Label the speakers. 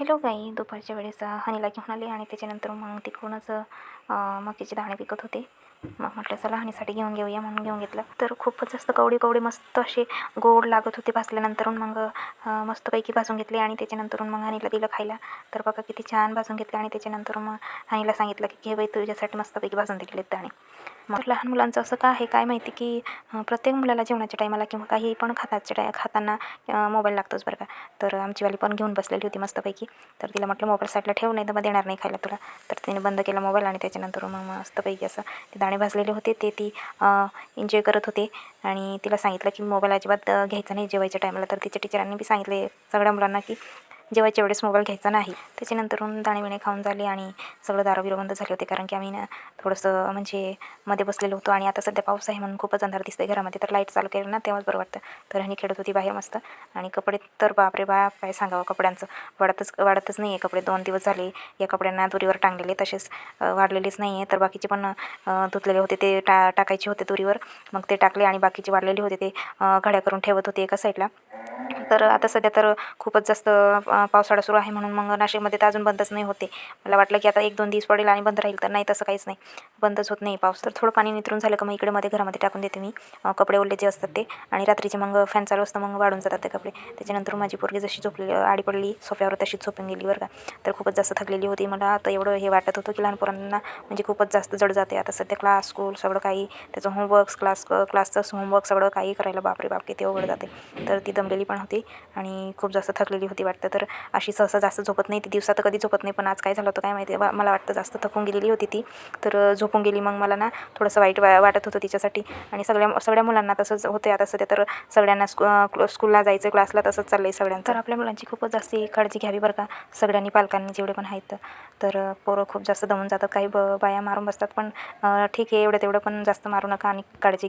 Speaker 1: Hello गाई, दुपारच्या वेळेस हनीला घेऊन आले आणि त्याच्यानंतर मग तिकडूनच मक्याचे दाणे पिकत होते. मग म्हटलं चला हनीसाठी घेऊन घेऊया म्हणून घेऊन घेतलं. तर खूपच जास्त कवडे कवडे मस्त असे गोड लागत होते. भाजल्यानंतरून मग मस्तपैकी भाजून घेतले आणि त्याच्यानंतरून मग हनीला दिलं खायला. तर बघा किती छान भाजून घेतले आणि त्याच्यानंतर मग हनीला सांगितलं की घे बाई तुझ्यासाठी मस्तपैकी भाजून दिलेत दाणे. मग लहान मुलांचं असं का आहे काय माहिती की प्रत्येक मुलाला जेवणाच्या टायमाला किंवा काही पण खाताना मोबाईल लागतोच बरं का. तर आमचीवाली पण घेऊन बसलेली होती मस्तपैकी. तर तिला म्हटलं मोबाईल साईडला ठेव, नाही तर मग देणार नाही खायला तुला. तर तिने बंद केला मोबाईल आणि त्याच्यानंतर मग मस्तपैकी असं ते दाणे भाजलेले होते ते ती एन्जॉय करत होते. आणि तिला सांगितलं की मोबाईल अजिबात घ्यायचा नाही जेवायच्या टायमाला. तर तिच्या टीचरांनी बी सांगितले सगळ्या मुलांना की जेवायच्या वेळेस मोबाईल घ्यायचा नाही. त्याच्यानंतरून दाणे बिणे खाऊन झाले आणि सगळं दारू बंद झाले होते. कारण की आम्ही ना थोडंसं म्हणजे मध्ये बसलेलो होतो आणि आता सध्या पाऊस आहे म्हणून खूपच अंधार दिसतंय घरामध्ये. तर लाईट चालू केलं ना तेव्हाच बरं वाटतं. तर ह्यानी खेळत होती बाहेर मस्त. आणि कपडे तर बापरे बाप काय सांगावं, कपड्यांचं वाढतच नाही आहे कपडे. 2 दिवस झाले या कपड्यांना दोरीवर टांगलेले, तसेच वाढलेलेच नाही आहे. तर बाकीचे पण धुतलेले होते ते टाकायचे होते दोरीवर. मग ते टाकले आणि बाकीचे वाढलेले होते ते घड्या करून ठेवत होते एका साईडला. तर आता सध्या तर खूपच जास्त पावसाळा सुरू आहे म्हणून मग नाशिकमध्ये तर अजून बंदच नाही होते. मला वाटलं की आता 1-2 दिवस पडेल आणि बंद राहील, तर नाही तसं काहीच नाही, बंदच होत नाही पाऊस. तर थोडं पाणी नितरून झालं का मग इकडे मध्ये घरामध्ये टाकून देते मी कपडे ओले जे असतात ते. आणि रात्रीचे मग फॅन चालू असतं मग वाढून जातात ते कपडे. त्याच्यानंतर माझी पोरगी जशी झोपलेली आडी पडली सोफ्यावर तशीच झोपून गेली बरं का. तर खूपच जास्त थकलेली होती. मला आता एवढं हे वाटत होतं की लहान पोरांना म्हणजे खूपच जास्त जड जाते आता सध्या. क्लास स्कूल सगळं काही त्याचं होमवर्क्स क्लासचं होमवर्क सगळं काही करायला बापरे बाप किती अवघड जाते. तर ती दमलेली पण होती आणि खूप जास्त थकलेली होती वाटतं. तर अशी सहसा जास्त झोपत नाही ती, दिवसात कधी झोपत नाही. पण आज काय झालं होतं काय माहिती, मला वाटतं जास्त थकून गेलेली होती ती. तर झोपून गेली. मग मला ना थोडंसं वाईट वाटत होतं तिच्यासाठी. आणि सगळ्या मुलांना तसंच होते आता सध्या. तर सगळ्यांना स्कूलला जायचं, क्लासला तसंच चाललं आहे सगळ्यांचं. तर आपल्या मुलांची खूपच जास्त काळजी घ्यावी बरं का सगळ्यांनी, पालकांनी जेवढे पण आहेत. तर पोरं खूप जास्त दमून जातात, काही बाया मारून बसतात. पण ठीक आहे एवढं तेवढं पण जास्त मारू नका आणि काळजी घ्या.